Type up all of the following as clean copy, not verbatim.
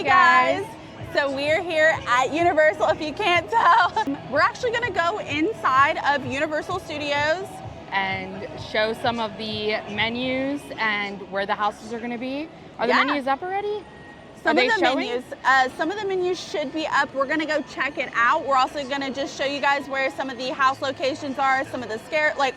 guys. So we're here at Universal, if you can't tell. We're actually gonna go inside of Universal Studios and show some of the menus and where the houses are gonna be. Are the menus up already? Some of the menus should be up. We're gonna go check it out. We're also gonna just show you guys where some of the house locations are, some of the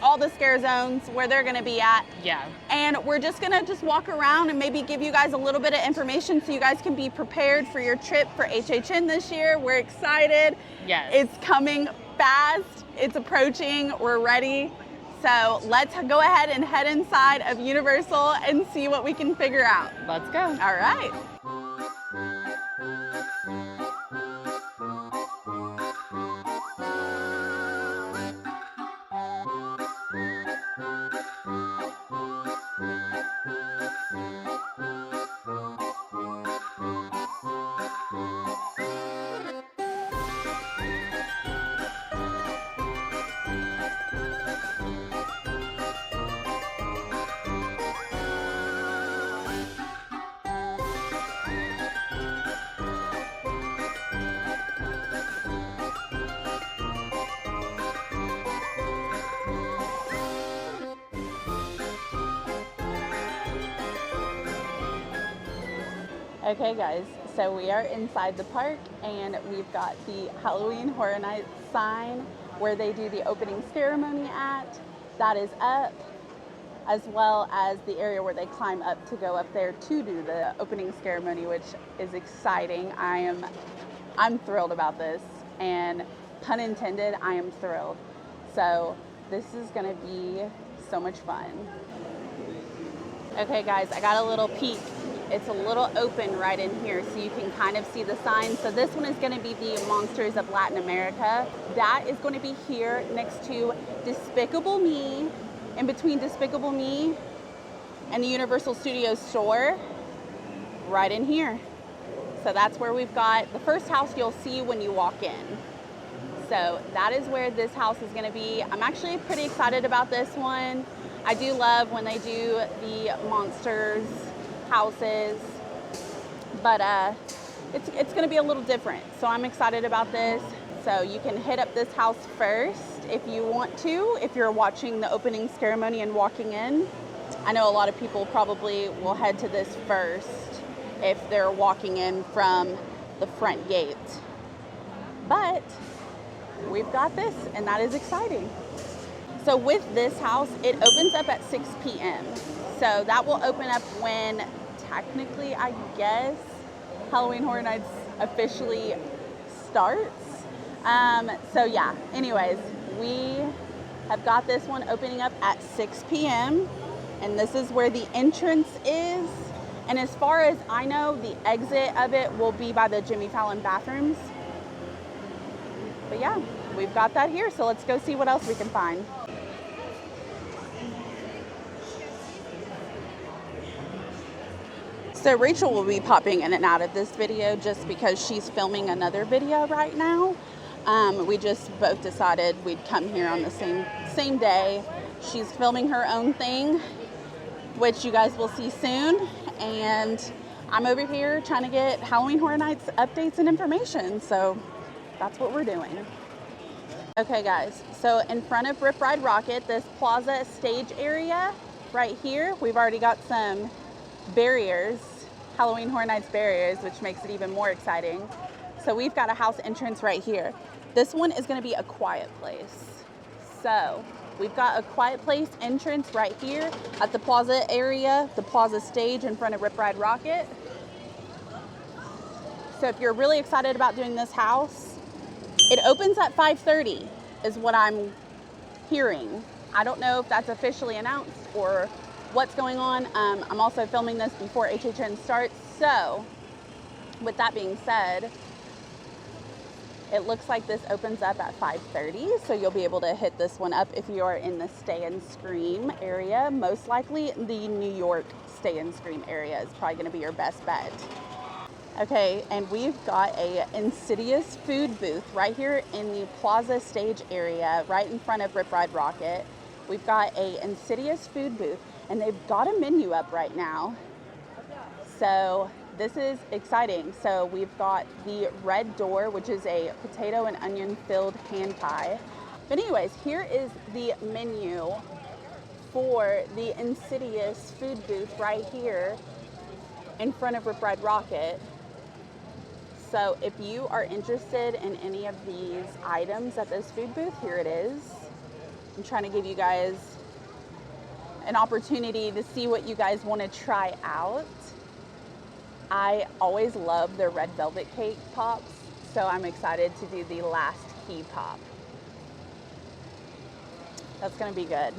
all the scare zones, where they're gonna be at. Yeah. And we're just gonna walk around and maybe give you guys a little bit of information so you guys can be prepared for your trip for HHN this year. We're excited. Yes. It's coming fast. It's approaching. We're ready. So let's go ahead and head inside of Universal and see what we can figure out. Let's go. All right. Okay guys, so we are inside the park and we've got the Halloween Horror Nights sign where they do the opening ceremony at. That is up, as well as the area where they climb up to go up there to do the opening ceremony, which is exciting. I'm thrilled about this, and pun intended, I am thrilled. So this is gonna be so much fun. Okay guys, I got a little peek. It's a little open right in here, so you can kind of see the sign. So this one is going to be the Monsters of Latin America. That is going to be here next to Despicable Me, in between Despicable Me and the Universal Studios store, right in here. So that's where we've got the first house you'll see when you walk in. So that is where this house is going to be. I'm actually pretty excited about this one. I do love when they do the monsters houses, but it's going to be a little different, so I'm excited about this. So you can hit up this house first if you want to, if you're watching the opening ceremony and walking in. I know a lot of people probably will head to this first if they're walking in from the front gate, but we've got this, and that is exciting. So with this house, it opens up at 6 p.m. So that will open up when technically, I guess, Halloween Horror Nights officially starts. So yeah, anyways, we have got this one opening up at 6 p.m. and this is where the entrance is. And as far as I know, the exit of it will be by the Jimmy Fallon bathrooms. But yeah, we've got that here. So let's go see what else we can find. So Rachel will be popping in and out of this video just because she's filming another video right now. We just both decided we'd come here on the same day. She's filming her own thing, which you guys will see soon. And I'm over here trying to get Halloween Horror Nights updates and information. So that's what we're doing. Okay guys, so in front of Rip Ride Rocket, this plaza stage area right here, we've already got some barriers, Halloween Horror Nights barriers, which makes it even more exciting. So we've got a house entrance right here. This one is going to be a quiet place. So we've got a quiet place entrance right here at the plaza area, the plaza stage in front of Rip Ride Rocket. So if you're really excited about doing this house, it opens at 5:30 is what I'm hearing. I don't know if that's officially announced or what's going on. I'm also filming this before HHN starts. So with that being said, it looks like this opens up at 5:30. So you'll be able to hit this one up if you are in the Stay and Scream area. Most likely the New York Stay and Scream area is probably going to be your best bet. Okay, and we've got a Insidious food booth right here in the plaza stage area, right in front of Rip Ride Rocket. We've got a Insidious food booth, and they've got a menu up right now. So this is exciting. So we've got the red door, which is a potato and onion filled hand pie. But anyways, here is the menu for the Insidious food booth right here in front of Rip Ride Rocket. So if you are interested in any of these items at this food booth, here it is. I'm trying to give you guys an opportunity to see what you guys want to try out. I always love their red velvet cake pops, so I'm excited to do the last key pop. That's gonna be good.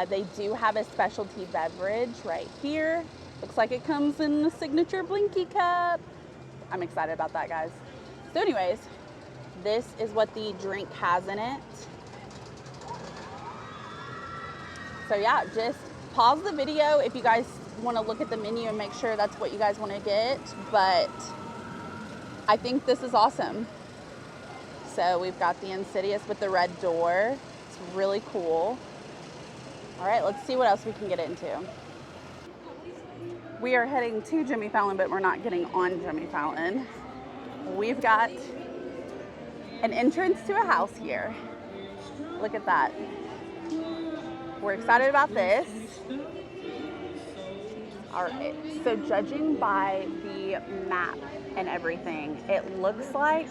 They do have a specialty beverage right here. Looks like it comes in the signature Blinky cup. I'm excited about that, guys. So anyways, this is what the drink has in it. So yeah, just pause the video if you guys want to look at the menu and make sure that's what you guys want to get, but I think this is awesome. So we've got the Insidious with the red door. It's really cool. All right, let's see what else we can get into. We are heading to Jimmy Fallon, but we're not getting on Jimmy Fallon. We've got an entrance to a house here. Look at that. We're excited about this. All right, so judging by the map and everything, it looks like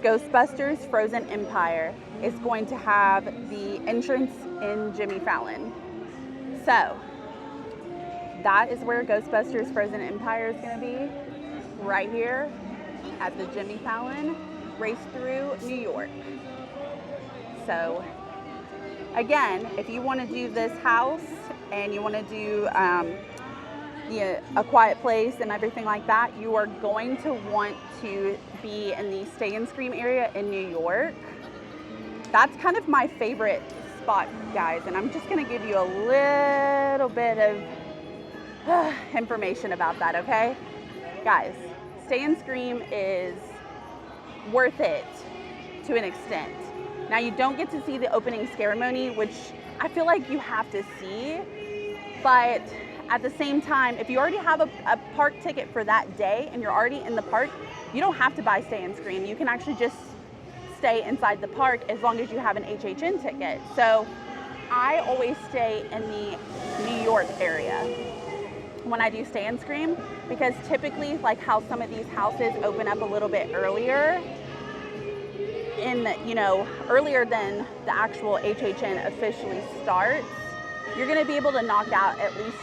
Ghostbusters Frozen Empire is going to have the entrance in Jimmy Fallon. So that is where Ghostbusters Frozen Empire is going to be, right here at the Jimmy Fallon race through New York. So again, if you want to do this house and you want to do A Quiet Place and everything like that, you are going to want to be in the Stay and Scream area in New York. That's kind of my favorite spot, guys, and I'm just going to give you a little bit of information about that, okay? Guys, Stay and Scream is worth it to an extent. Now, you don't get to see the opening ceremony, which I feel like you have to see, but at the same time, if you already have a park ticket for that day and you're already in the park, you don't have to buy Stay and Scream. You can actually just stay inside the park as long as you have an HHN ticket. So I always stay in the New York area when I do Stay and Scream, because typically, like how some of these houses open up a little bit earlier, earlier than the actual HHN officially starts, you're gonna be able to knock out at least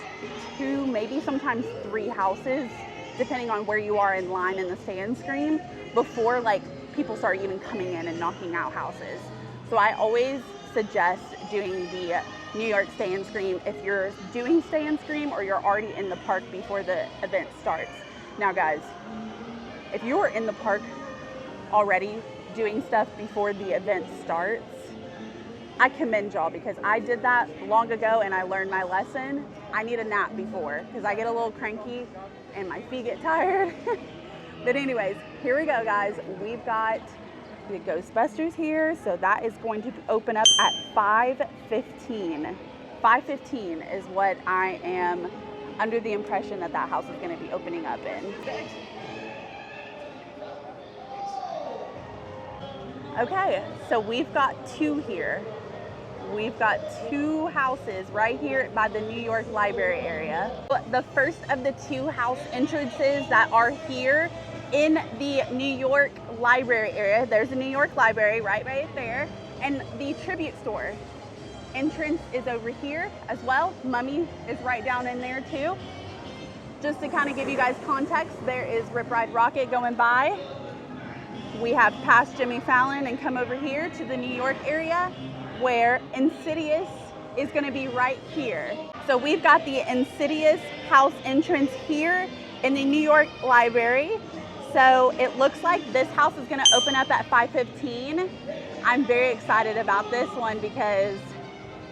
2, maybe sometimes 3 houses, depending on where you are in line in the Stay and Scream, before like people start even coming in and knocking out houses. So I always suggest doing the New York Stay and Scream if you're doing Stay and Scream or you're already in the park before the event starts. Now guys, if you are in the park already doing stuff before the event starts, I commend y'all, because I did that long ago and I learned my lesson. I need a nap before because I get a little cranky and my feet get tired. But anyways, here we go, guys. We've got the Ghostbusters here, so that is going to open up at 5:15. 5:15 is what I am under the impression that house is going to be opening up in. Okay, so we've got 2 here. We've got 2 houses right here by the New York Library area. The first of the 2 house entrances that are here in the New York Library area. There's the New York Library right there, and the tribute store entrance is over here as well. Mummy is right down in there too. Just to kind of give you guys context, there is Rip Ride Rocket going by. We have passed Jimmy Fallon and come over here to the New York area, where Insidious is going to be right here. So we've got the Insidious house entrance here in the New York Library. So it looks like this house is going to open up at 5:15. I'm very excited about this one because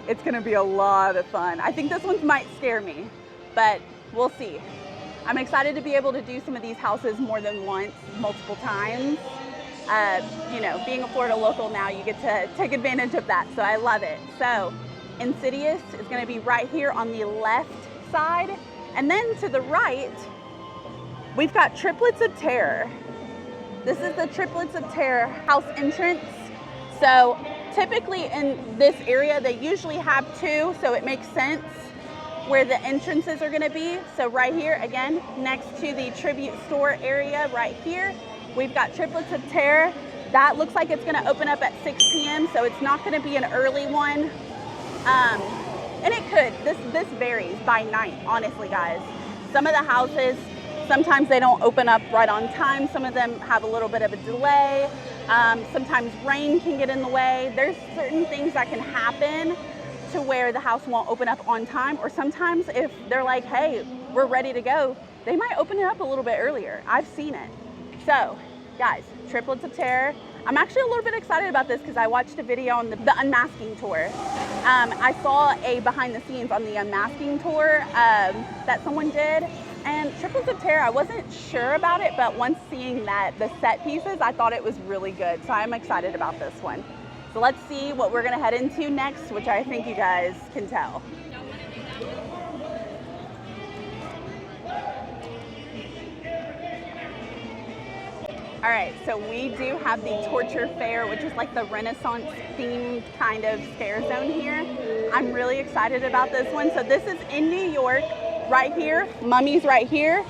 it's going to be a lot of fun. I think this one might scare me, but we'll see. I'm excited to be able to do some of these houses more than once, multiple times. Being a Florida local now, you get to take advantage of that, so I love it. So Insidious is going to be right here on the left side, and then to the right, We've got Triplets of Terror. This is the Triplets of Terror house entrance. So typically in this area, they usually have two, so it makes sense where the entrances are gonna be. So right here, again, next to the tribute store area right here, we've got Triplets of Terror. That looks like it's gonna open up at 6 p.m., so it's not gonna be an early one. And it could, this varies by night, honestly, guys. Some of the houses, sometimes they don't open up right on time. Some of them have a little bit of a delay. Sometimes rain can get in the way. There's certain things that can happen to where the house won't open up on time, or sometimes if they're like, hey, we're ready to go, they might open it up a little bit earlier. I've seen it. So guys, Triplets of Terror. I'm actually a little bit excited about this because I watched a video on the unmasking tour. I saw a behind the scenes on the unmasking tour that someone did, and Triplets of Terror, I wasn't sure about it, but once seeing that, the set pieces, I thought it was really good. So I'm excited about this one. So let's see what we're gonna head into next, which I think you guys can tell. All right, so we do have the Torture Fair, which is like the Renaissance themed kind of scare zone here. I'm really excited about this one. So this is in New York, right here. Mummy's right here.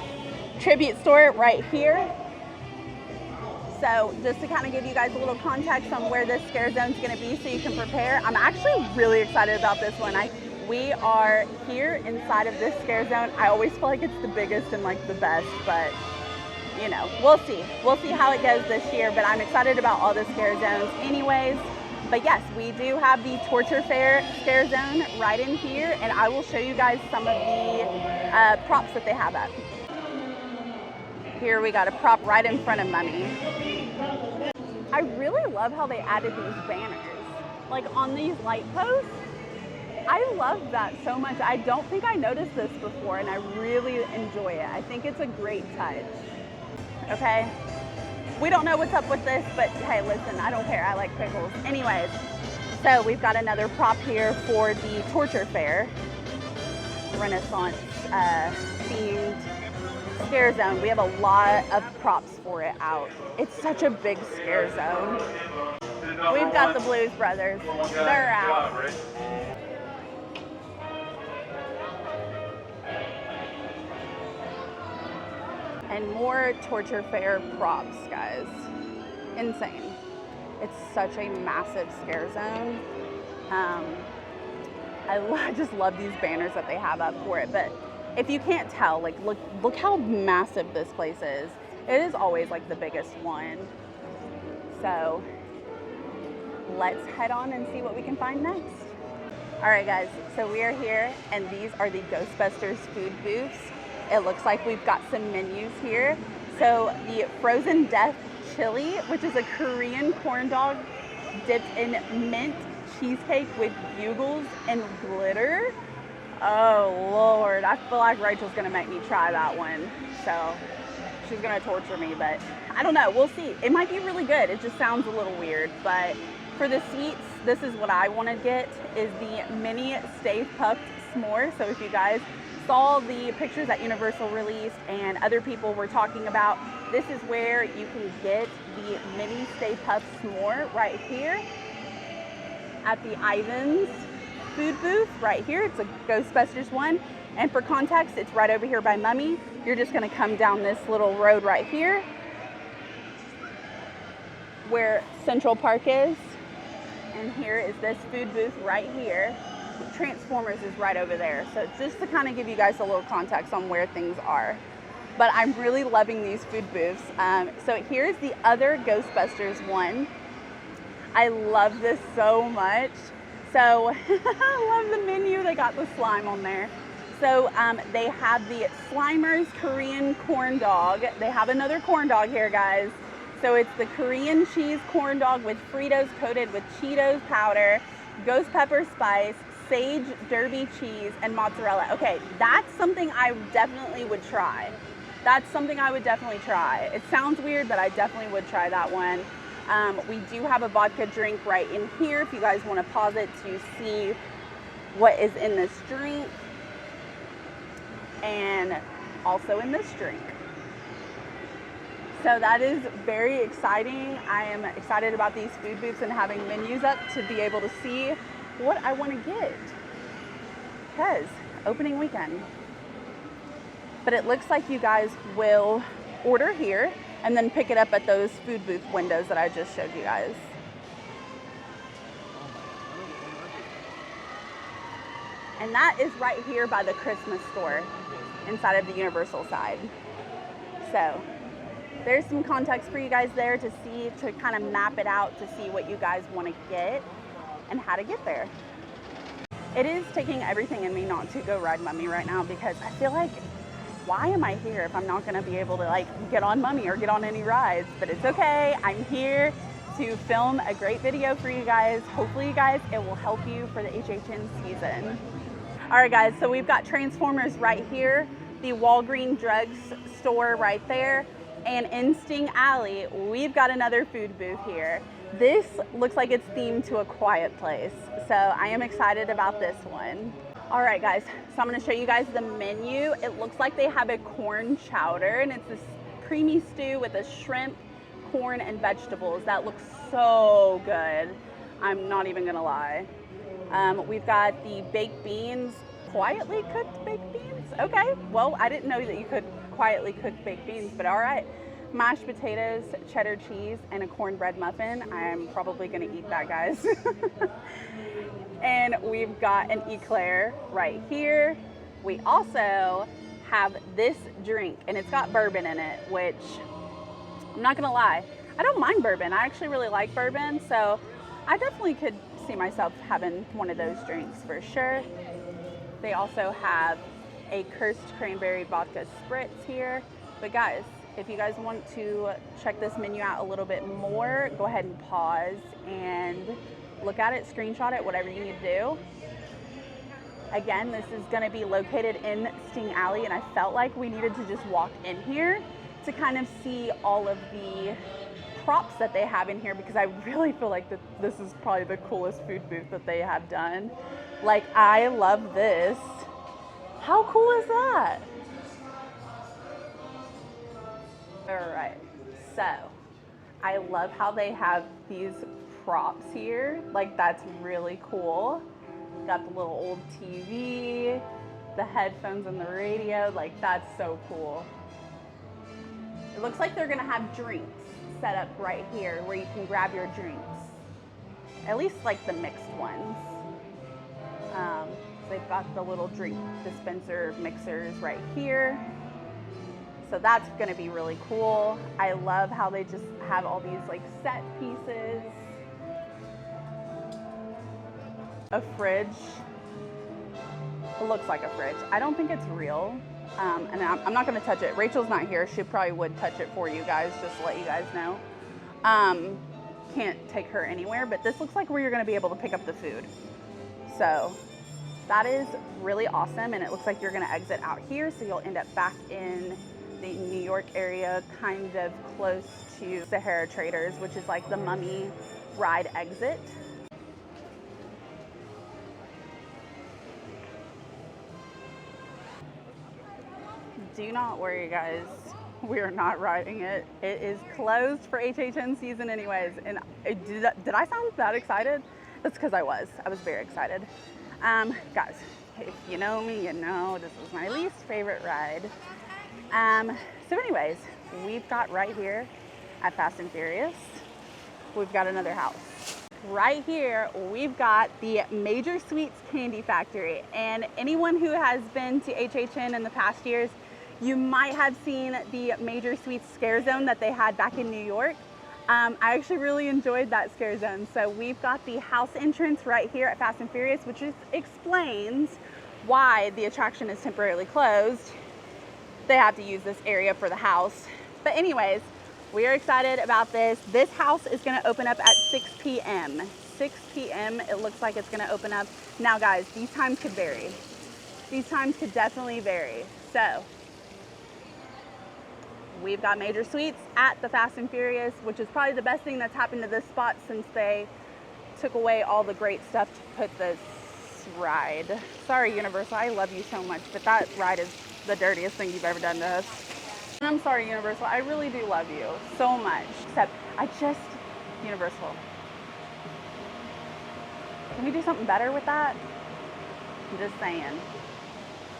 Tribute store right here. So just to kind of give you guys a little context on where this scare zone is going to be so you can prepare, I'm actually really excited about this one. We are here inside of this scare zone. I always feel like it's the biggest and like the best, but you know, we'll see. We'll see how it goes this year, but I'm excited about all the scare zones anyways. But yes, we do have the Torture Fair scare zone right in here, and I will show you guys some of the props that they have up. Here we got a prop right in front of Mummy. I really love how they added these banners, like on these light posts. I love that so much. I don't think I noticed this before, and I really enjoy it. I think it's a great touch. Okay, we don't know what's up with this, but hey, listen, I don't care. I like pickles. Anyways, so we've got another prop here for the Torture Fair Renaissance themed scare zone. We have a lot of props for it out. It's such a big scare zone. We've got the Blues Brothers. They're out. And more Torture Fair props, guys. Insane. It's such a massive scare zone. I just love these banners that they have up for it. But if you can't tell, like look how massive this place is. It is always like the biggest one. So let's head on and see what we can find next. All right, guys, so we are here, and these are the Ghostbusters food booths. It looks like we've got some menus here. So the Frozen Death Chili, which is a Korean corn dog dipped in mint cheesecake with bugles and glitter. Oh Lord, I feel like Rachel's gonna make me try that one. So she's gonna torture me, but I don't know, we'll see. It might be really good. It just sounds a little weird, but for the seats, this is what I wanna get, is the mini Stay Puft S'more. So if you guys saw the pictures that Universal released and other people were talking about, this is where you can get the mini Stay Puft S'more right here at the Ivan's food booth right here. It's a Ghostbusters one, and for context, it's right over here by Mummy. You're just gonna come down this little road right here where Central Park is, and here is this food booth right here. Transformers is right over there. So just to kind of give you guys a little context on where things are. But I'm really loving these food booths. So here's the other Ghostbusters one. I love this so much. So I love the menu. They got the slime on there. So they have the Slimer's Korean corn dog. They have another corn dog here, guys. So it's the Korean cheese corn dog with Fritos coated with Cheetos powder, ghost pepper spice, sage derby cheese, and mozzarella. Okay, that's something I definitely would try. That's something I would definitely try. It sounds weird, but I definitely would try that one. We do have a vodka drink right in here if you guys want to pause it to see what is in this drink, and also in this drink. So that is very exciting. I am excited about these food booths and having menus up to be able to see what I want to get. Because opening weekend. But it looks like you guys will order here and then pick it up at those food booth windows that I just showed you guys. And that is right here by the Christmas store inside of the Universal side. So there's some context for you guys there to see, to kind of map it out to see what you guys want to get and how to get there. It is taking everything in me not to go ride Mummy right now because I feel like, why am I here if I'm not going to be able to like get on Mummy or get on any rides? But it's okay. I'm here to film a great video for you guys. Hopefully you guys, it will help you for the HHN season. All right guys, so we've got Transformers right here, the Walgreens drugs store right there, and in Sting Alley, we've got another food booth here. This looks like it's themed to a quiet place, so I am excited about this one. All right guys, so I'm gonna show you guys the menu. It looks like they have a corn chowder, and it's this creamy stew with a shrimp, corn, and vegetables. That looks so good. I'm not even gonna lie. We've got the baked beans, quietly cooked baked beans. Okay, well, I didn't know that you could quietly cook baked beans, but all right. Mashed potatoes, cheddar cheese, and a cornbread muffin. I'm probably gonna eat that, guys. And we've got an eclair right here. We also have this drink, and it's got bourbon in it, which I'm not gonna lie, I don't mind bourbon. I actually really like bourbon, so I definitely could see myself having one of those drinks for sure. They also have a cursed cranberry vodka spritz here. But guys, if you guys want to check this menu out a little bit more, go ahead and pause and look at it, screenshot it, whatever you need to do. Again, this is gonna be located in Sting Alley, and I felt like we needed to just walk in here to kind of see all of the props that they have in here, because I really feel like that this is probably the coolest food booth that they have done. Like, I love this. How cool is that? All right, so I love how they have these props here. Like, that's really cool. Got the little old TV, the headphones and the radio. Like, that's so cool. It looks like they're gonna have drinks set up right here where you can grab your drinks. At least like the mixed ones. They've got the little drink dispenser mixers right here. So that's gonna be really cool. I love how they just have all these like set pieces. A fridge. It looks like a fridge. I don't think it's real. And I'm not gonna touch it. Rachel's not here. She probably would touch it for you guys, just to let you guys know. Can't take her anywhere, but this looks like where you're gonna be able to pick up the food. So that is really awesome, and it looks like you're gonna exit out here, so you'll end up back in the New York area, kind of close to Sahara Traders, which is like the Mummy ride exit. Do not worry, guys. We are not riding it. It is closed for HHN season anyways. And did I sound that excited? That's because I was very excited. Guys, if you know me, you know this is my least favorite ride. So anyways, we've got right here at Fast and Furious, we've got another house. Right here, we've got the Major Sweets Candy Factory. And anyone who has been to HHN in the past years, you might have seen the Major Sweets Scare Zone that they had back in New York. I actually really enjoyed that Scare Zone. So we've got the house entrance right here at Fast and Furious, which explains why the attraction is temporarily closed. They have to use this area for the house. But anyways, we are excited about this. This house is gonna open up at 6 p.m. 6 p.m. it looks like it's gonna open up. Now guys, these times could vary. These times could definitely vary. So, we've got Major Sweets at the Fast and Furious, which is probably the best thing that's happened to this spot since they took away all the great stuff to put this ride. Sorry, Universal, I love you so much, but that ride is the dirtiest thing you've ever done to us. I'm sorry, Universal. I really do love you so much. Except Universal. Can we do something better with that? I'm just saying.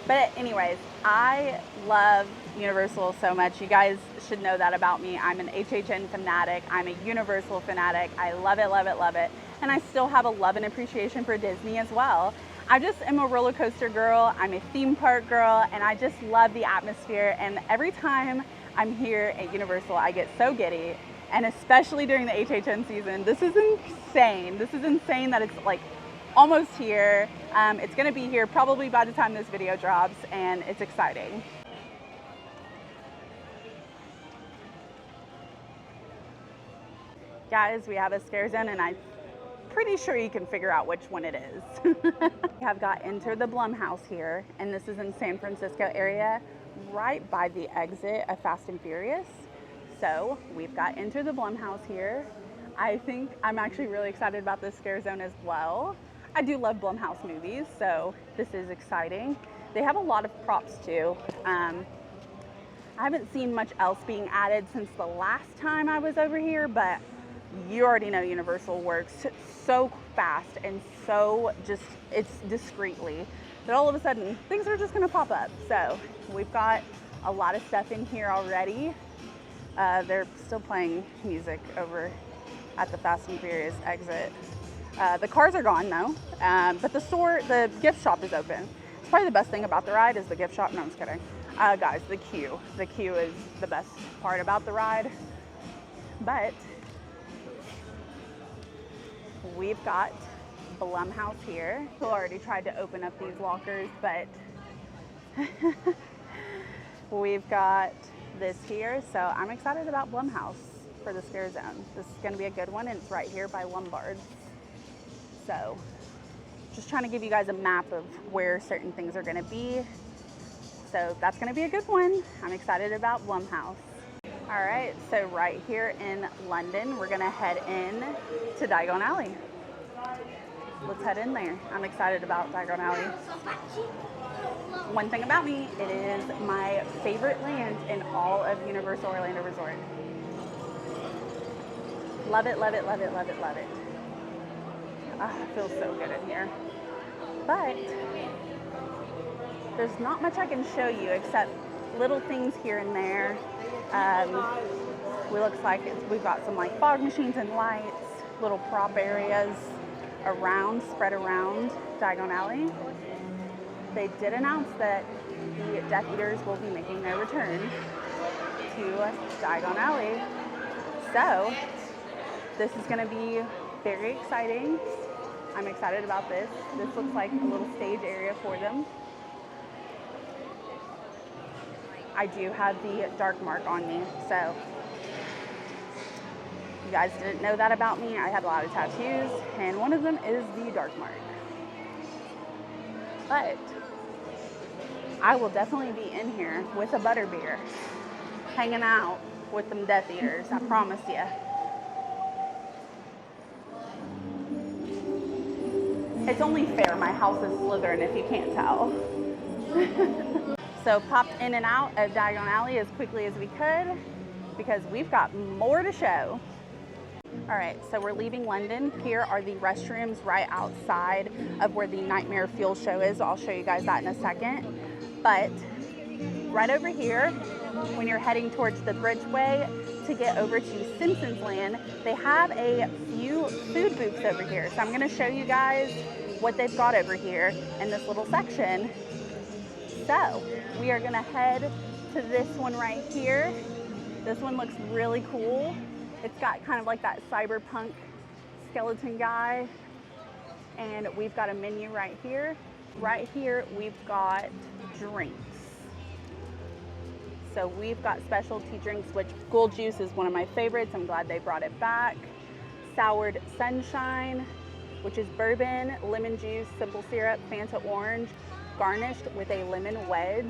But anyways, I love Universal so much. You guys should know that about me. I'm an HHN fanatic. I'm a Universal fanatic. I love it, love it, love it. And I still have a love and appreciation for Disney as well. I just am a roller coaster girl. I'm a theme park girl, and I just love the atmosphere. And every time I'm here at Universal, I get so giddy. And especially during the HHN season, this is insane. This is insane that it's like almost here. It's gonna be here probably by the time this video drops, and it's exciting. Guys, we have a scare zone, and I'm pretty sure you can figure out which one it is. We have got Enter the Blumhouse here, and this is in San Francisco area, right by the exit of Fast and Furious. So we've got Enter the Blumhouse here. I think I'm actually really excited about this scare zone as well. I do love Blumhouse movies, so this is exciting. They have a lot of props too. I haven't seen much else being added since the last time I was over here, but you already know Universal works so fast and so just, it's discreetly, that all of a sudden things are just gonna pop up. So we've got a lot of stuff in here already. They're still playing music over at the Fast and Furious exit. The cars are gone though, but the gift shop is open. It's probably the best thing about the ride is the gift shop. No, I'm just kidding. Guys, the queue. The queue is the best part about the ride. But we've got Blumhouse here. Who already tried to open up these lockers, but we've got this here. So I'm excited about Blumhouse for the scare zone. This is gonna be a good one, and it's right here by Lombard's. So just trying to give you guys a map of where certain things are gonna be. So that's gonna be a good one. I'm excited about Blumhouse. All right, so right here in London, we're gonna head in to Diagon Alley. Let's head in there. I'm excited about Diagon Alley. One thing about me, it is my favorite land in all of Universal Orlando Resort. Love it, love it, love it, love it, love it. It feels so good in here. But there's not much I can show you except little things here and there. Looks like we've got some like fog machines and lights, little prop areas spread around Diagon Alley. They did announce that the Death Eaters will be making their return to Diagon Alley. So this is gonna be very exciting. I'm excited about this. This looks like a little stage area for them. I do have the dark mark on me, so you guys didn't know that about me. I have a lot of tattoos, and one of them is the dark mark. But I will definitely be in here with a butterbeer, hanging out with them Death Eaters, I promise you. It's only fair my house is Slytherin if you can't tell. So popped in and out of Diagon Alley as quickly as we could because we've got more to show. All right, so we're leaving London. Here are the restrooms right outside of where the Nightmare Fuel Show is. I'll show you guys that in a second. But right over here, when you're heading towards the bridgeway to get over to Simpsons Land, they have a few food booths over here. So I'm gonna show you guys what they've got over here in this little section. So we are gonna head to this one right here. This one looks really cool. It's got kind of like that cyberpunk skeleton guy. And we've got a menu right here. Right here, we've got drinks. So we've got specialty drinks, which Gold Juice is one of my favorites. I'm glad they brought it back. Soured Sunshine, which is bourbon, lemon juice, simple syrup, Fanta orange, garnished with a lemon wedge.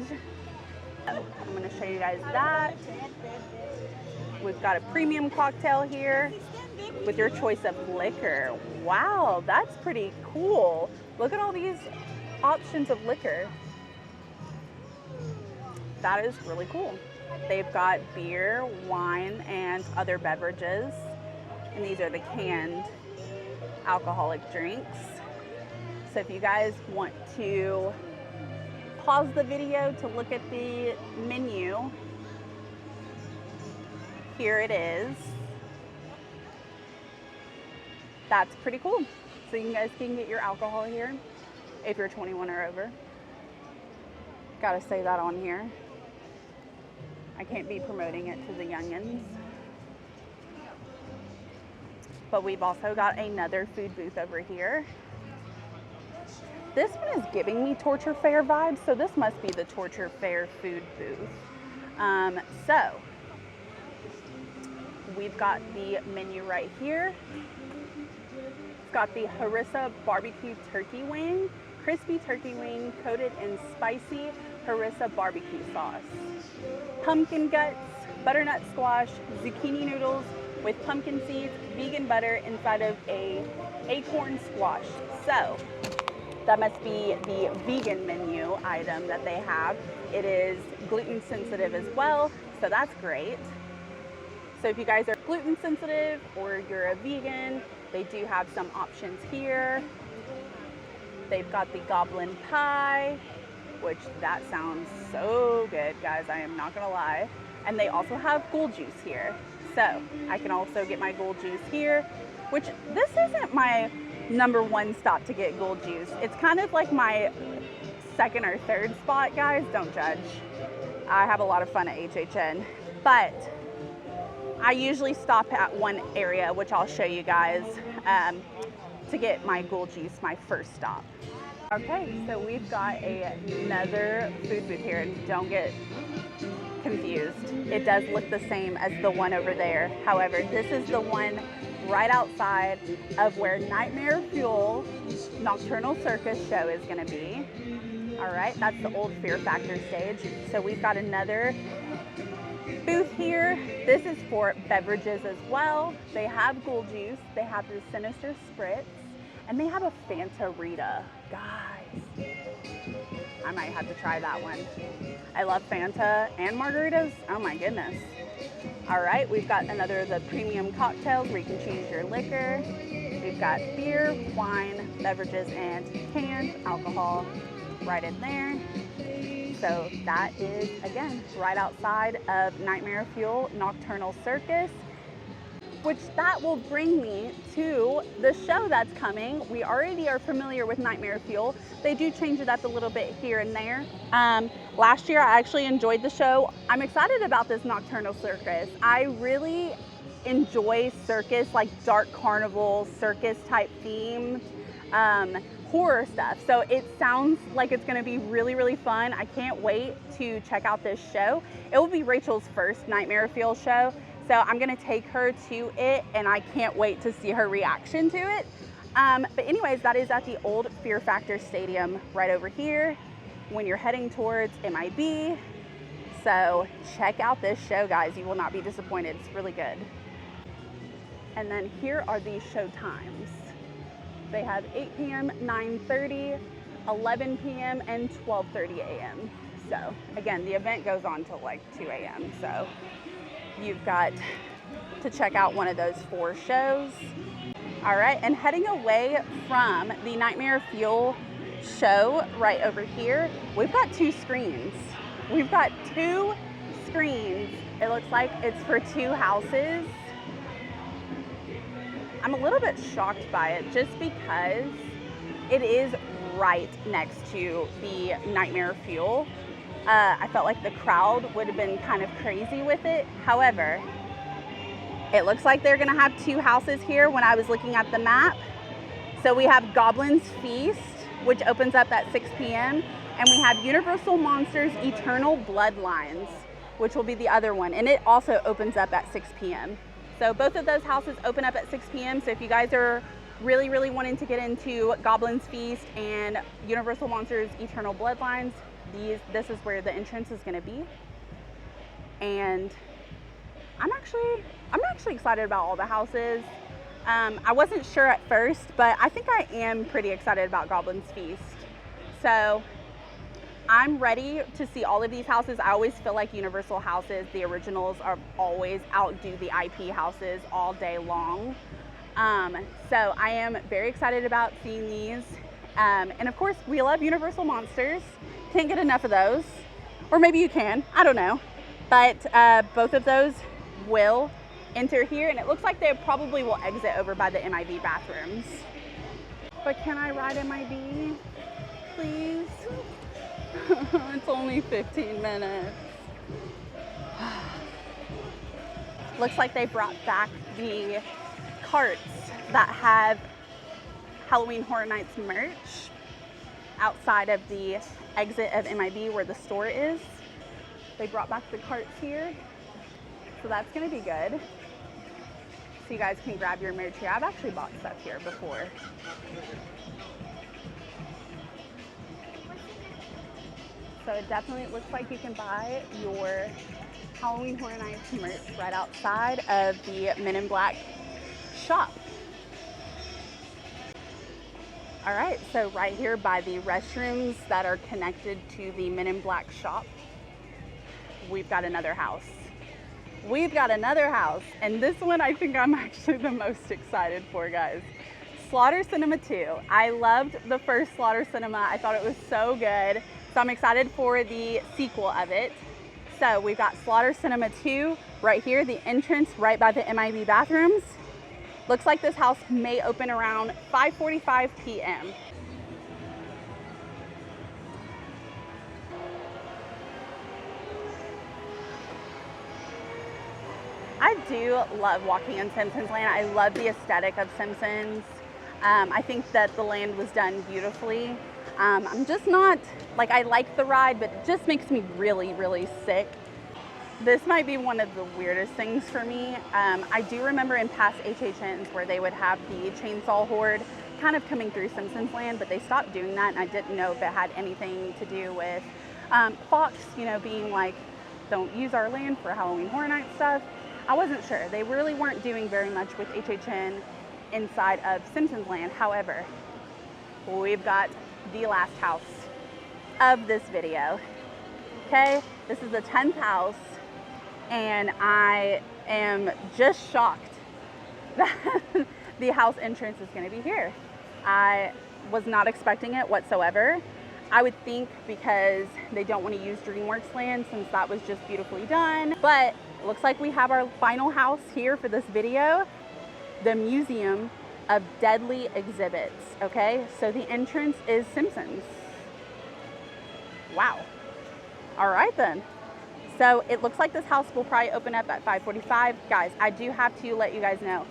I'm gonna show you guys that. We've got a premium cocktail here with your choice of liquor. Wow, that's pretty cool. Look at all these options of liquor. That is really cool. They've got beer, wine, and other beverages. And these are the canned alcoholic drinks. So if you guys want to pause the video to look at the menu, here it is. That's pretty cool. So you guys can get your alcohol here if you're 21 or over. Gotta say that on here. I can't be promoting it to the youngins. But we've also got another food booth over here. This one is giving me Torture Fair vibes, so this must be the Torture Fair food booth. So we've got the menu right here. It's got the harissa barbecue turkey wing, crispy turkey wing coated in spicy harissa barbecue sauce. Pumpkin guts, butternut squash, zucchini noodles with pumpkin seeds, vegan butter inside of a acorn squash. So that must be the vegan menu item that they have. It is gluten sensitive as well, so that's great. So if you guys are gluten sensitive or you're a vegan, they do have some options here. They've got the goblin pie, which that sounds so good, guys, I am not gonna lie. And they also have ghoul juice here. So I can also get my ghoul juice here, which this isn't my #1 stop to get ghoul juice. It's kind of like my second or third spot, guys, don't judge. I have a lot of fun at HHN, but I usually stop at one area, which I'll show you guys, to get my ghoul juice, my first stop. Okay, so we've got another food booth here, and don't get confused. It does look the same as the one over there. However, this is the one right outside of where Nightmare Fuel Nocturnal Circus show is gonna be. All right, that's the old Fear Factor stage. So we've got another booth here. This is for beverages as well. They have ghoul juice, they have the Sinister Spritz, and they have a Fanta Rita. Guys, I might have to try that one. I love Fanta and margaritas. Oh my goodness. All right, we've got another of the premium cocktails where you can choose your liquor. We've got beer, wine, beverages, and canned alcohol right in there. So that is, again, right outside of Nightmare Fuel Nocturnal Circus, which that will bring me to the show that's coming. We already are familiar with Nightmare Fuel. They do change it up a little bit here and there. Last year, I actually enjoyed the show. I'm excited about this Nocturnal Circus. I really enjoy circus, like dark carnival, circus type theme, horror stuff. So it sounds like it's gonna be really, really fun. I can't wait to check out this show. It will be Rachel's first Nightmare Fuel show. So I'm gonna take her to it, and I can't wait to see her reaction to it. But anyways, that is at the old Fear Factor Stadium right over here when you're heading towards MIB. So check out this show, guys. You will not be disappointed. It's really good. And then here are the show times. They have 8 p.m., 9:30, 11 p.m., and 12:30 a.m. So again, the event goes on till like 2 a.m. So you've got to check out one of those 4 shows. All right, and heading away from the Nightmare Fuel show right over here, we've got 2 screens. We've got 2 screens. It looks like it's for 2 houses. I'm a little bit shocked by it just because it is right next to the Nightmare Fuel. I felt like the crowd would have been kind of crazy with it. However, it looks like they're gonna have 2 houses here when I was looking at the map. So we have Goblin's Feast, which opens up at 6 p.m. And we have Universal Monsters Eternal Bloodlines, which will be the other one. And it also opens up at 6 p.m. So both of those houses open up at 6 p.m. So if you guys are really, really wanting to get into Goblin's Feast and Universal Monsters Eternal Bloodlines, this is where the entrance is going to be. And I'm actually excited about all the houses. I wasn't sure at first, but I think I am pretty excited about Goblin's Feast. So I'm ready to see all of these houses. I always feel like Universal houses, the originals, are always outdo the IP houses all day long. So I am very excited about seeing these. And of course, we love Universal monsters. Can't get enough of those. Or maybe you can, I don't know. But both of those will enter here, and it looks like they probably will exit over by the MIV bathrooms. But can I ride MIV, please? It's only 15 minutes. Looks like they brought back the carts that have Halloween Horror Nights merch outside of the exit of MIV where the store is. They brought back the carts here, so that's gonna be good. So you guys can grab your merch here. I've actually bought stuff here before. So it definitely looks like you can buy your Halloween Horror Nights merch right outside of the Men in Black shop. All right, so right here by the restrooms that are connected to the Men in Black shop, we've got another house. We've got another house, and this one I think I'm actually the most excited for, guys. Slaughter Cinema 2. I loved the first Slaughter Cinema. I thought it was so good. So I'm excited for the sequel of it. So we've got Slaughter Cinema 2 right here, the entrance right by the MIV bathrooms. Looks like this house may open around 5:45 p.m. I do love walking in Simpsons Land. I love the aesthetic of Simpsons. I think that the land was done beautifully. I'm just not, like, I like the ride, but it just makes me really, really sick. This might be one of the weirdest things for me. I do remember in past HHNs where they would have the chainsaw horde kind of coming through Simpsons Land, but they stopped doing that, and I didn't know if it had anything to do with Fox, you know, being like, don't use our land for Halloween Horror Night stuff. I wasn't sure. They really weren't doing very much with HHN inside of Simpsons Land. However, we've got the last house of this video. Okay, this is the 10th house, and I am just shocked that the house entrance is going to be here. I was not expecting it whatsoever. I would think because they don't want to use DreamWorks land since that was just beautifully done. But it looks like we have our final house here for this video, the Museum of Deadly Exhibits. Okay, so the entrance is Simpsons. Wow. All right then. So it looks like this house will probably open up at 5:45. Guys, I do have to let you guys know,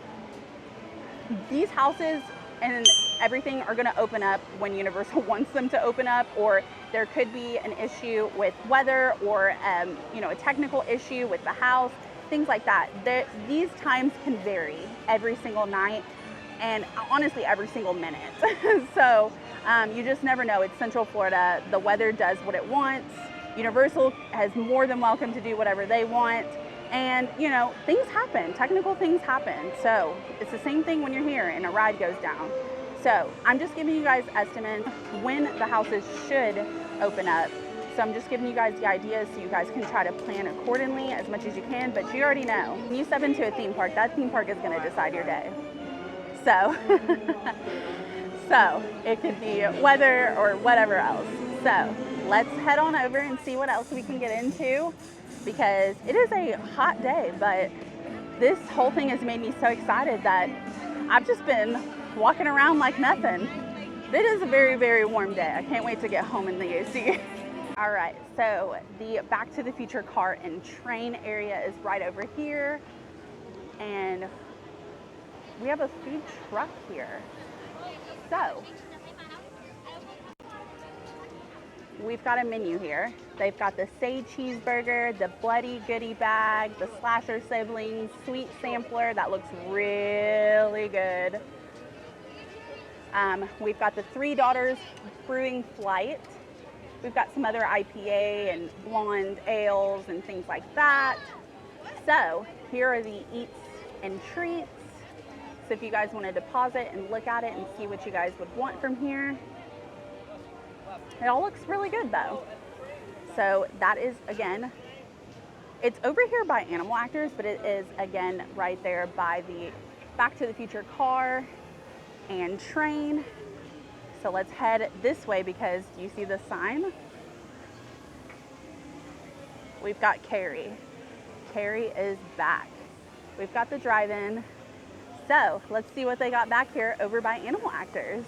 these houses and everything are gonna open up when Universal wants them to open up, or there could be an issue with weather, or you know, a technical issue with the house, things like that. These times can vary every single night, and honestly every single minute. So you just never know. It's Central Florida. The weather does what it wants. Universal has more than welcome to do whatever they want. And you know, things happen, technical things happen. So it's the same thing when you're here and a ride goes down. So I'm just giving you guys estimates when the houses should open up. So I'm just giving you guys the ideas so you guys can try to plan accordingly as much as you can. But you already know, when you step into a theme park, that theme park is going to decide your day. So, so it could be weather or whatever else. So let's head on over and see what else we can get into, because it is a hot day, but this whole thing has made me so excited that I've just been walking around like nothing. It is a very, very warm day. I can't wait to get home in the AC. All right, so the Back to the Future car and train area is right over here. And we have a food truck here. So we've got a menu here. They've got the Say cheeseburger, the bloody goodie bag, the slasher siblings, sweet sampler. That looks really good. We've got the Three Daughters Brewing Flight. We've got some other IPA and blonde ales and things like that. So here are the eats and treats. So if you guys wanted to pause it and look at it and see what you guys would want from here. It all looks really good though. So that is, again, it's over here by Animal Actors, but it is, again, right there by the Back to the Future car and train. So let's head this way because you see the sign? We've got Carrie. Carrie is back. We've got the drive-in. So let's see what they got back here over by Animal Actors.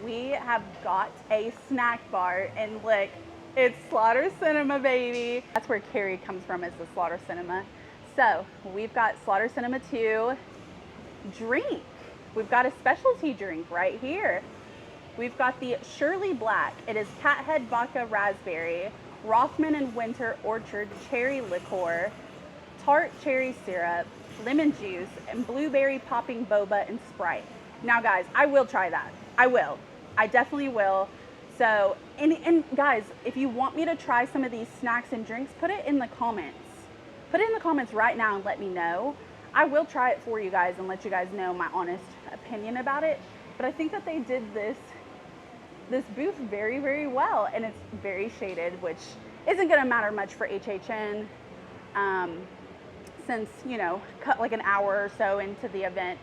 We have got a snack bar, and look, it's Slaughter Cinema, baby. That's where Carrie comes from, is the Slaughter Cinema. So we've got Slaughter Cinema 2 drink. We've got a specialty drink right here. We've got the Shirley Black. It is Cathead Vodka Raspberry, Rothman and Winter Orchard Cherry Liqueur, Tart Cherry Syrup, Lemon Juice, and Blueberry Popping Boba and Sprite. Now guys, I will try that. I will. I definitely will. So, and guys, if you want me to try some of these snacks and drinks, put it in the comments. Put it in the comments right now and let me know. I will try it for you guys and let you guys know my honest opinion about it. But I think that they did this booth very, very well, and it's very shaded, which isn't gonna matter much for HHN since, you know, cut like an hour or so into the event,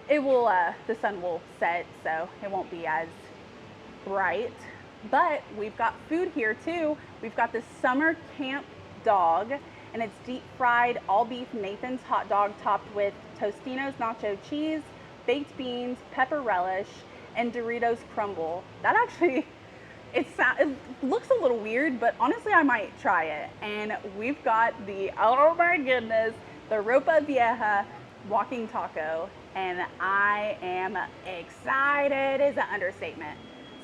it will, the sun will set, so it won't be as bright. But we've got food here too. We've got the summer camp dog, and it's deep fried all beef Nathan's hot dog topped with Tostino's nacho cheese, baked beans, pepper relish, and Doritos crumble. That actually, it looks a little weird, but honestly I might try it. And we've got the, oh my goodness, the Ropa Vieja walking taco, and I am excited is an understatement.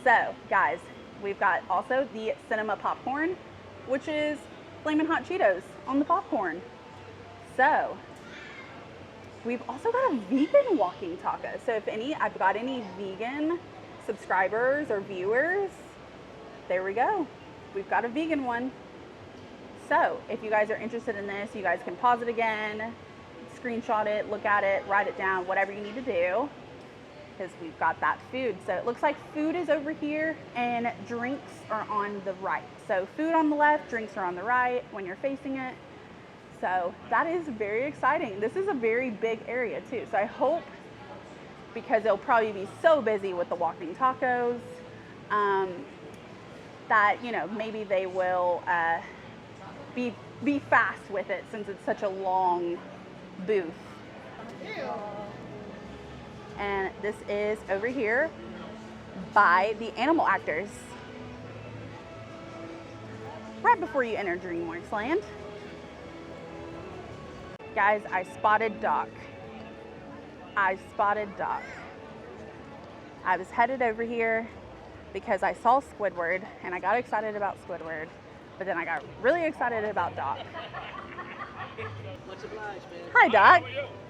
So guys, we've got also the cinema popcorn, which is Flamin' Hot Cheetos on the popcorn. So we've also got a vegan walking taco. So if I've got any vegan subscribers or viewers, there we go. We've got a vegan one. So if you guys are interested in this, you guys can pause it again, screenshot it, look at it, write it down, whatever you need to do, because we've got that food. So it looks like food is over here and drinks are on the right. So food on the left, drinks are on the right when you're facing it. So that is very exciting. This is a very big area too. So I hope, because it'll probably be so busy with the walking tacos, that, you know, maybe they will be fast with it since it's such a long booth. And this is over here by the Animal Actors, right before you enter DreamWorks Land. Guys, I spotted Doc. I spotted Doc. I was headed over here because I saw Squidward and I got excited about Squidward, but then I got really excited about Doc. Much obliged, man. Hi, Doc.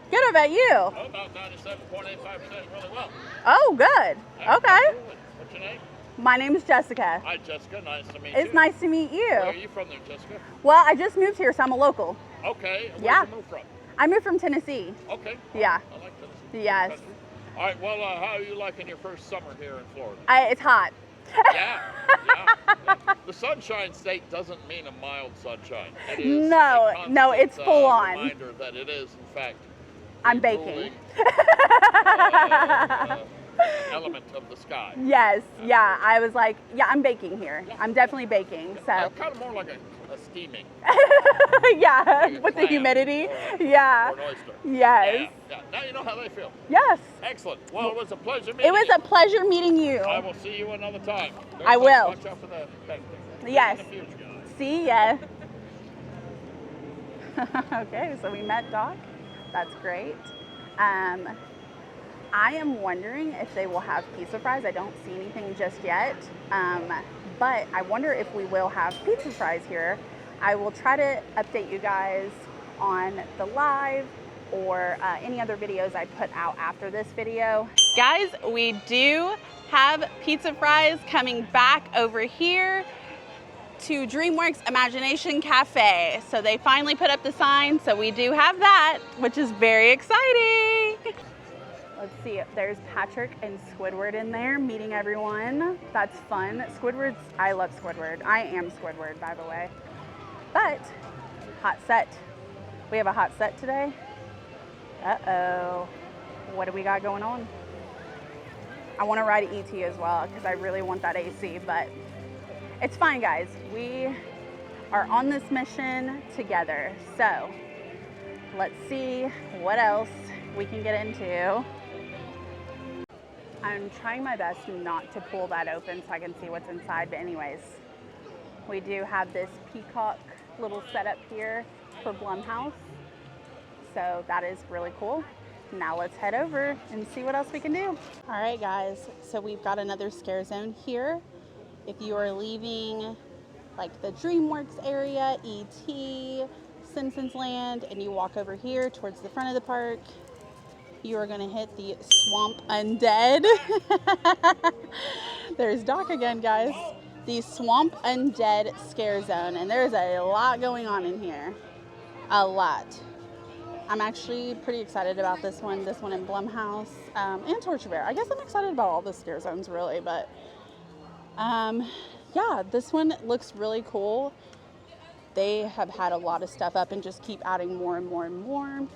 Good about you. Oh, about 97.85%, really well. Oh, good. Okay. What's your name? My name is Jessica. Hi, Jessica. Nice to meet you. It's nice to meet you. Where are you from there, Jessica? Well, I just moved here, so I'm a local. Okay. Where'd Yeah. you move from? I moved from Tennessee. Okay. Yeah. I like Tennessee. Yes. All right. Well, how are you liking your first summer here in Florida? It's hot. Yeah. The Sunshine State doesn't mean a mild sunshine. It is No, a no, constant, it's full on. Reminder that it is, in fact, I'm the baking. ruling, element of the sky. Yes, yeah. I was like, yeah, I'm baking here. I'm definitely baking. So Kind of more like a steaming. yeah, Like a with the clam humidity. or Yeah. an oyster. Yes. Yeah. Now you know how they feel. Yes. Excellent. Well, it was a pleasure meeting It was you. a pleasure meeting you. I will see you another time. I will. Watch out for the thing. Yes. In the future. See ya. Okay, so we met Doc. That's great. I am wondering if they will have pizza fries. I don't see anything just yet, but I wonder if we will have pizza fries here. I will try to update you guys on the live or any other videos I put out after this video. Guys, we do have pizza fries coming back over here to DreamWorks Imagination Cafe. So they finally put up the sign, so we do have that, which is very exciting. Let's see, there's Patrick and Squidward in there meeting everyone. That's fun. Squidward's, I love Squidward. I am Squidward, by the way. But, hot set. We have a hot set today. Uh-oh. What do we got going on? I want to ride ET as well because I really want that AC, but it's fine, guys. We are on this mission together. So, let's see what else we can get into. I'm trying my best not to pull that open so I can see what's inside, but anyways, we do have this peacock little setup here for Blumhouse, so that is really cool. Now let's head over and see what else we can do. All right, guys, so we've got another scare zone here. If you are leaving like the DreamWorks area, ET, Simpsons Land, and you walk over here towards the front of the park, you are gonna hit the Swamp Undead. There's Doc again, guys. The Swamp Undead Scare Zone, and there's a lot going on in here. A lot. I'm actually pretty excited about this one in Blumhouse, and Torture Bear. I guess I'm excited about all the scare zones, really, but yeah, this one looks really cool. They have had a lot of stuff up and just keep adding more and more and more.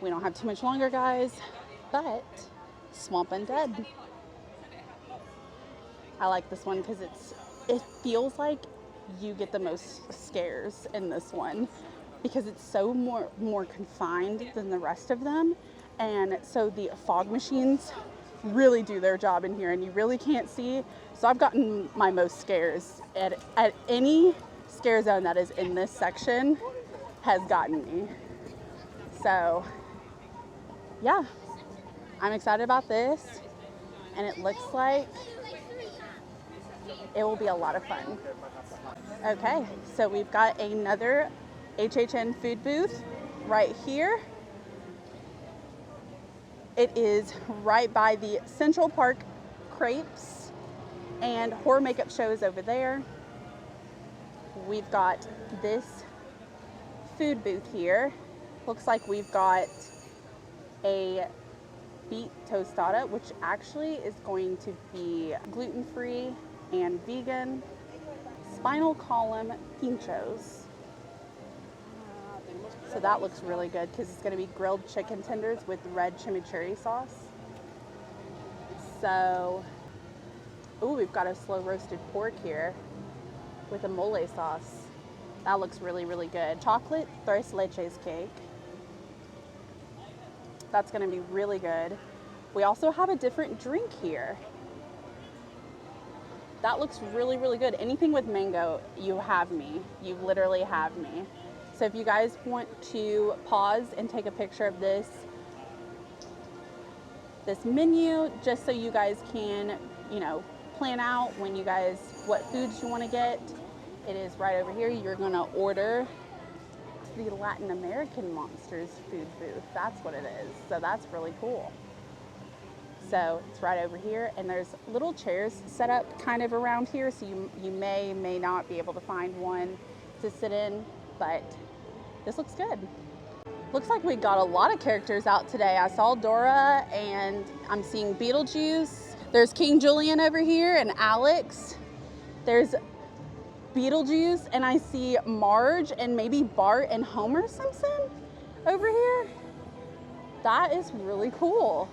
We don't have too much longer, guys, but Swamp Undead. I like this one because it feels like you get the most scares in this one because it's so more confined than the rest of them. And so the fog machines really do their job in here and you really can't see. So I've gotten my most scares at any scare zone that is in this section has gotten me. So yeah, I'm excited about this, and it looks like it will be a lot of fun. Okay, so we've got another HHN food booth right here. It is right by the Central Park crepes and horror makeup shows over there. We've got this food booth here. Looks like we've got a beet tostada, which actually is going to be gluten-free and vegan. Spinal column pinchos. So that looks really good because it's going to be grilled chicken tenders with red chimichurri sauce. So, ooh, we've got a slow roasted pork here with a mole sauce. That looks really, really good. Chocolate tres leches cake. That's gonna be really good. We also have a different drink here. That looks really, really good. Anything with mango, you have me. You literally have me. So if you guys want to pause and take a picture of this menu, just so you guys can, you know, plan out when you guys, what foods you wanna get, it is right over here. You're gonna order the Latin American Monsters food booth. That's what it is. So that's really cool. So it's right over here, and there's little chairs set up kind of around here, so you may not be able to find one to sit in, but this looks good. Looks like we got a lot of characters out today. I saw Dora, and I'm seeing Beetlejuice. There's King Julian over here, and Alex. There's Beetlejuice, and I see Marge and maybe Bart and Homer Simpson over here. That is really cool.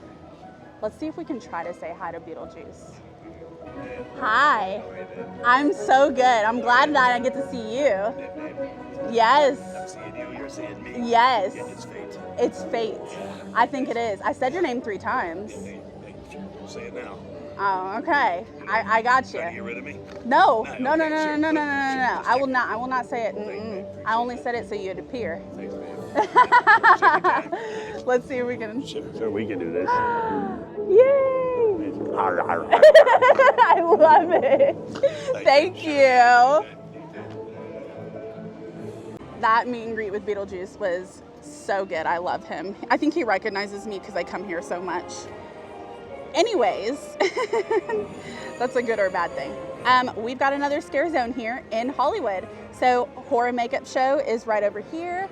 Let's see if we can try to say hi to Beetlejuice. Hi, I'm so good. I'm glad that I get to see you. Yes. I'm seeing you, you're seeing me. Yes. It's fate. It's fate. I think it is. I said your name 3 times. Say it now. Oh, okay. I got you. Trying to get rid of me? No. Okay, No. sure. I will not say it. I only said it so you'd appear. Thanks, man. Let's see if we can. Sure, we can do this. Yay! I love it. Thank you. That meet and greet with Beetlejuice was so good. I love him. I think he recognizes me because I come here so much. Anyways, that's a good or bad thing. We've got another scare zone here in Hollywood. So horror makeup show is right over here.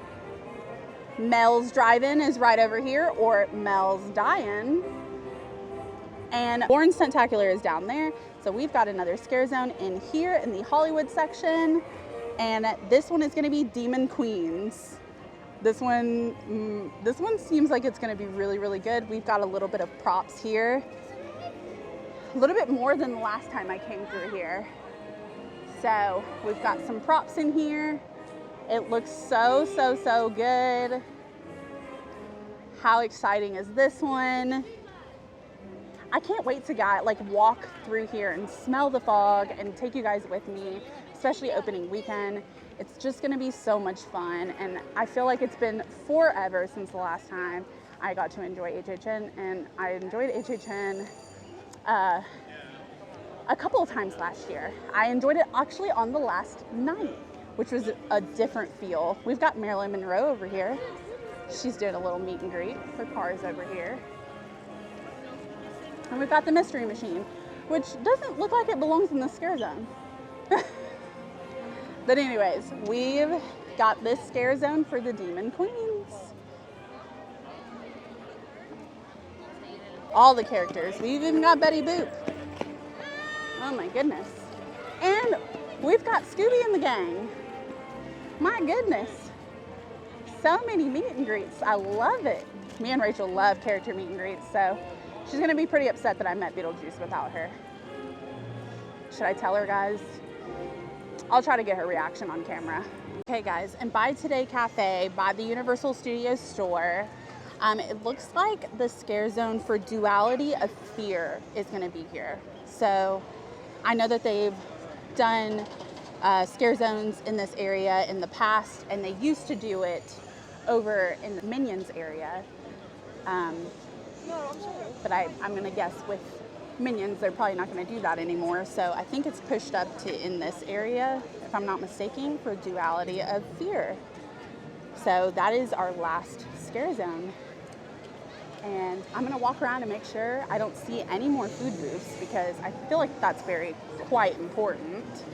Mel's Drive-In is right over here, or Mel's Die-In. And Lauren's Tentacular is down there. So we've got another scare zone in here in the Hollywood section. And this one is gonna be Demon Queens. This one seems like it's gonna be really, really good. We've got a little bit of props here. A little bit more than the last time I came through here. So we've got some props in here. It looks so, so, so good. How exciting is this one? I can't wait to walk through here and smell the fog and take you guys with me, especially opening weekend. It's just gonna be so much fun, and I feel like it's been forever since the last time I got to enjoy HHN, and I enjoyed HHN a couple of times last year. I enjoyed it actually on the last night, which was a different feel. We've got Marilyn Monroe over here. She's doing a little meet and greet. Her car's over here. And we've got the Mystery Machine, which doesn't look like it belongs in the scare zone. But anyways, we've got this scare zone for the Demon Queens. All the characters. We've even got Betty Boop. Oh my goodness. And we've got Scooby and the gang. My goodness. So many meet and greets. I love it. Me and Rachel love character meet and greets, so she's gonna be pretty upset that I met Beetlejuice without her. Should I tell her, guys? I'll try to get her reaction on camera. Okay guys, and by Today Cafe, by the Universal Studios store, it looks like the scare zone for Duality of Fear is gonna be here. So I know that they've done scare zones in this area in the past, and they used to do it over in the Minions area. But I'm gonna guess with Minions, they're probably not gonna do that anymore. So I think it's pushed up to in this area, if I'm not mistaken, for Duality of Fear. So that is our last scare zone. And I'm gonna walk around and make sure I don't see any more food booths, because I feel like that's quite important.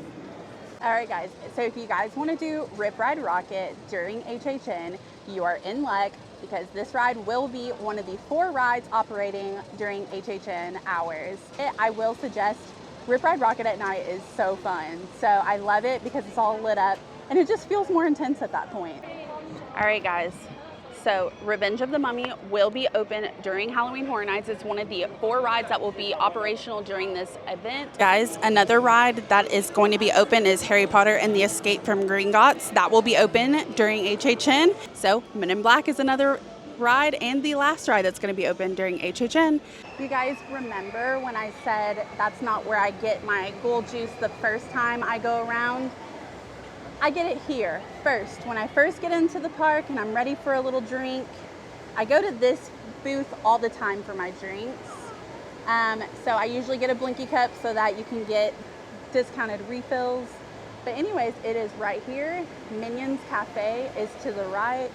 All right guys, so if you guys wanna do Rip Ride Rocket during HHN, you are in luck, because this ride will be one of the 4 rides operating during HHN hours. I will suggest Rip Ride Rocket at night is so fun. So I love it because it's all lit up and it just feels more intense at that point. All right guys, so Revenge of the Mummy will be open during Halloween Horror Nights. It's one of the 4 rides that will be operational during this event. Guys, another ride that is going to be open is Harry Potter and the Escape from Gringotts. That will be open during HHN. So Men in Black is another ride, and the last ride that's going to be open during HHN. You guys remember when I said that's not where I get my ghoul juice the first time I go around? I get it here first. When I first get into the park and I'm ready for a little drink, I go to this booth all the time for my drinks. So I usually get a Blinky cup so that you can get discounted refills. But anyways, it is right here. Minions Cafe is to the right,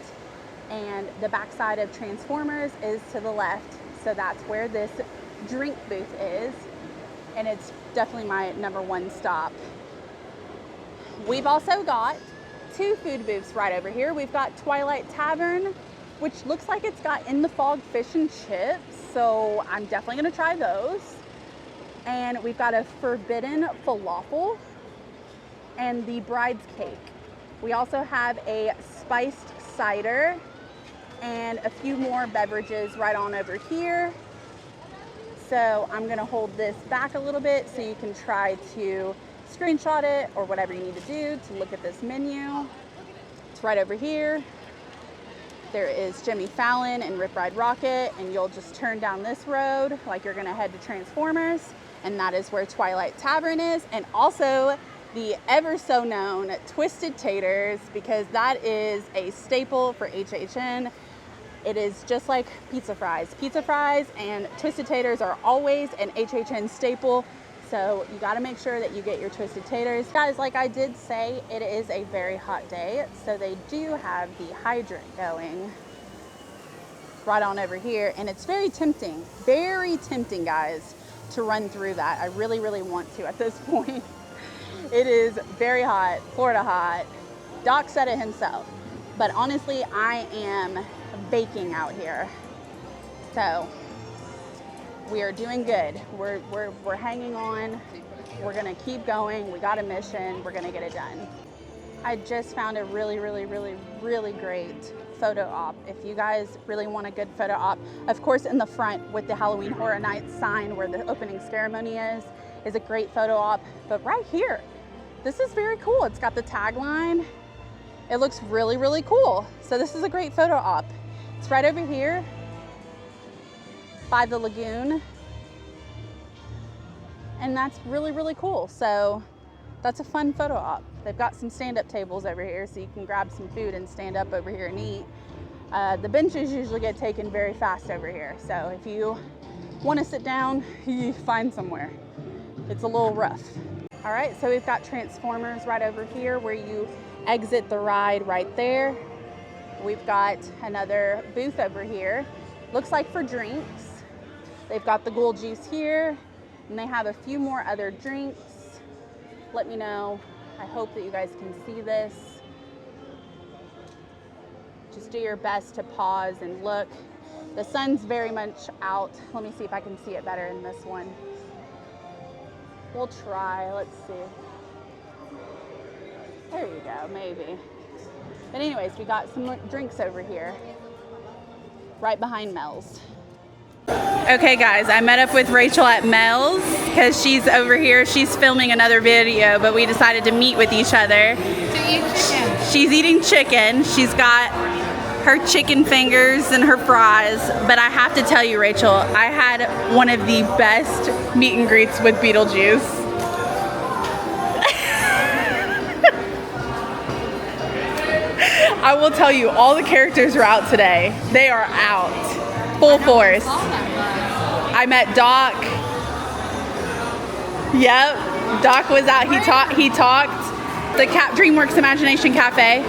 and the backside of Transformers is to the left. So that's where this drink booth is, and it's definitely my #1 stop. We've also got 2 food booths right over here. We've got Twilight Tavern, which looks like it's got In the Fog fish and chips, so I'm definitely gonna try those. And we've got a Forbidden Falafel and the Bride's Cake. We also have a spiced cider and a few more beverages right on over here. So I'm gonna hold this back a little bit so you can try to screenshot it or whatever you need to do to look at this menu. It's right over here. There is Jimmy Fallon and Rip Ride Rocket, and you'll just turn down this road like you're gonna head to Transformers, and that is where Twilight Tavern is, and also the ever so known Twisted Taters, because that is a staple for HHN. It is just like pizza fries. Pizza fries and Twisted Taters are always an HHN staple. So you gotta make sure that you get your Twisted Taters. Guys, like I did say, it is a very hot day, so they do have the hydrant going right on over here, and it's very tempting, guys, to run through that. I really, really want to at this point. It is very hot, Florida hot. Doc said it himself. but honestly, I am baking out here. So we are doing good. We're hanging on. We're gonna keep going. We got a mission. We're gonna get it done. I just found a really great photo op. If you guys really want a good photo op, of course in the front with the Halloween Horror Nights sign where the opening ceremony is a great photo op. But right here, this is very cool. It's got the tagline. It looks really cool. So this is a great photo op. It's right over here by the lagoon. And that's really cool. So that's a fun photo op. They've got some stand-up tables over here so you can grab some food and stand up over here and eat. The benches usually get taken very fast over here. So if you want to sit down, you find somewhere. It's a little rough. All right, so we've got Transformers right over here where you exit the ride right there. We've got another booth over here. Looks like for drinks. They've got the Ghoul Juice here, and they have a few more other drinks. Let me know. I hope that you guys can see this. Just do your best to pause and look. The sun's very much out. Let me see if I can see it better in this one. We'll try, let's see. There you go, maybe. But anyways, we got some drinks over here, right behind Mel's. Okay guys, I met up with Rachel at Mel's because she's over here. She's filming another video, but we decided to meet with each other. To eat chicken. She's eating chicken. She's got her chicken fingers and her fries. But I have to tell you, Rachel, I had one of the best meet and greets with Beetlejuice. I will tell you, all the characters are out today. They are out, full force. I met Doc. Yep, Doc was out. He talked. The DreamWorks Imagination Cafe.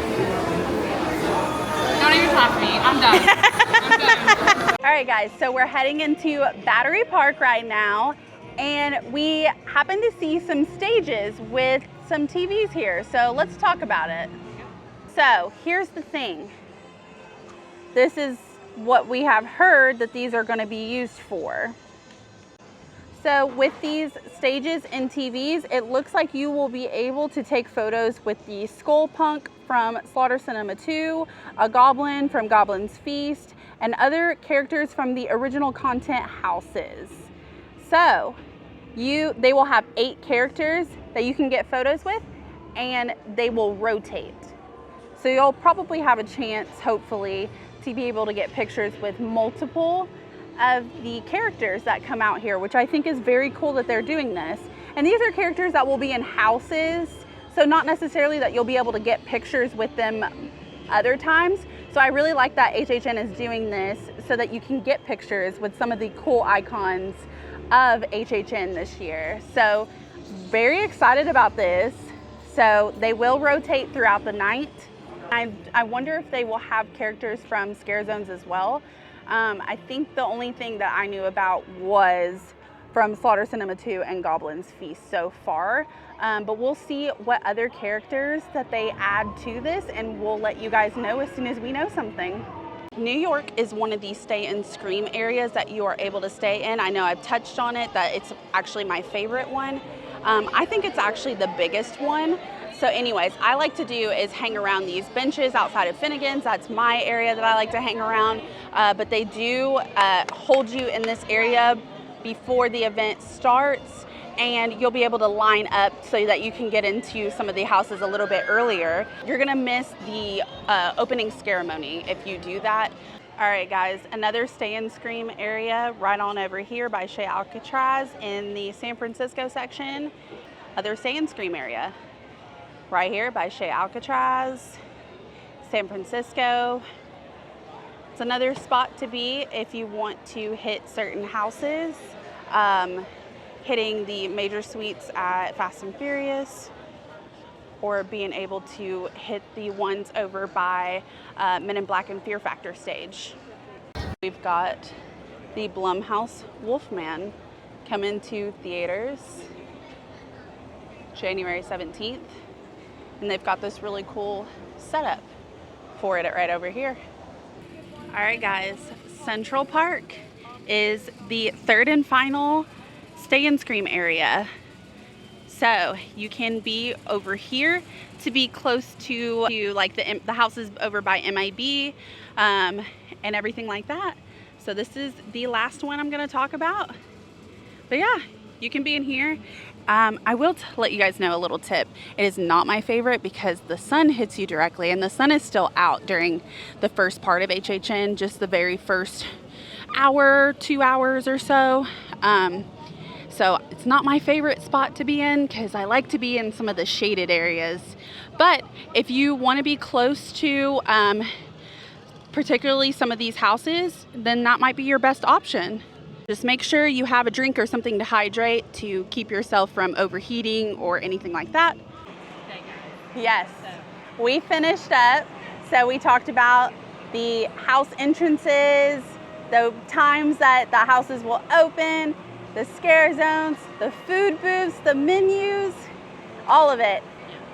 Don't even talk to me. I'm done. All right, guys. So we're heading into Battery Park right now, and we happen to see some stages with some TVs here. So let's talk about it. So here's the thing. This is what we have heard that these are going to be used for. So with these stages and TVs, it looks like you will be able to take photos with the Skull Punk from Slaughter Cinema 2, a Goblin from Goblin's Feast, and other characters from the original content houses. So they will have 8 characters that you can get photos with, and they will rotate. So you'll probably have a chance, hopefully, to be able to get pictures with multiple of the characters that come out here, which I think is very cool that they're doing this. And these are characters that will be in houses, so not necessarily that you'll be able to get pictures with them other times. So I really like that HHN is doing this so that you can get pictures with some of the cool icons of HHN this year. So very excited about this. So they will rotate throughout the night. I wonder if they will have characters from Scarezones as well. I think the only thing that I knew about was from Slaughter Cinema 2 and Goblin's Feast so far. But we'll see what other characters that they add to this, and we'll let you guys know as soon as we know something. New York is one of the stay and scream areas that you are able to stay in. I know I've touched on it, that it's actually my favorite one. I think it's actually the biggest one. So anyways, I like to do is hang around these benches outside of Finnegan's. That's my area that I like to hang around. But they do hold you in this area before the event starts, and you'll be able to line up so that you can get into some of the houses a little bit earlier. You're gonna miss the opening ceremony if you do that. All right, guys, another stay and scream area right on over here by Chez Alcatraz in the San Francisco section. Other stay and scream area. Right here by Chez Alcatraz, San Francisco. It's another spot to be if you want to hit certain houses, hitting the major suites at Fast and Furious, or being able to hit the ones over by Men in Black and Fear Factor stage. We've got the Blumhouse Wolfman coming to theaters January 17th. And they've got this really cool setup forward it right over here. All right, guys, Central Park is the third and final stay and scream area. So you can be over here to be close to like the houses over by MIB and everything like that. So this is the last one I'm gonna talk about. But yeah, you can be in here. I will let you guys know a little tip. It is not my favorite because the sun hits you directly, and the sun is still out during the first part of HHN, just the very first hour, 2 hours or so. So it's not my favorite spot to be in because I like to be in some of the shaded areas. But if you want to be close to particularly some of these houses, then that might be your best option. Just make sure you have a drink or something to hydrate to keep yourself from overheating or anything like that. Yes, we finished up. So we talked about the house entrances, the times that the houses will open, the scare zones, the food booths, the menus, all of it.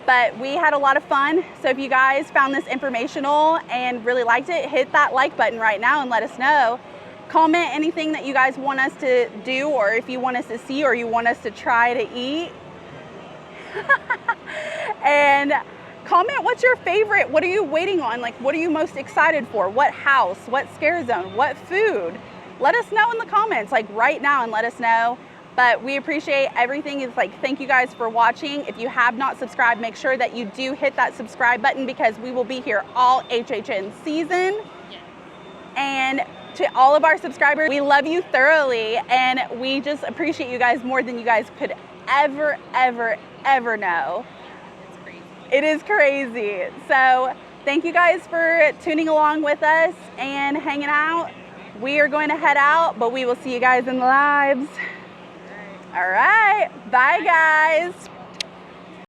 But we had a lot of fun. So if you guys found this informational and really liked it, hit that like button right now and let us know. Comment anything that you guys want us to do, or if you want us to see, or you want us to try to eat. And comment what's your favorite, what are you waiting on? Like, what are you most excited for? What house, what scare zone, what food? Let us know in the comments, like right now, and let us know. But we appreciate everything. It's like, thank you guys for watching. If you have not subscribed, make sure that you do hit that subscribe button because we will be here all HHN season. And to all of our subscribers, we love you thoroughly, and we just appreciate you guys more than you guys could ever, ever, ever know. It's crazy. It is crazy. So thank you guys for tuning along with us and hanging out. We are going to head out, but we will see you guys in the lives. All right. Bye, guys.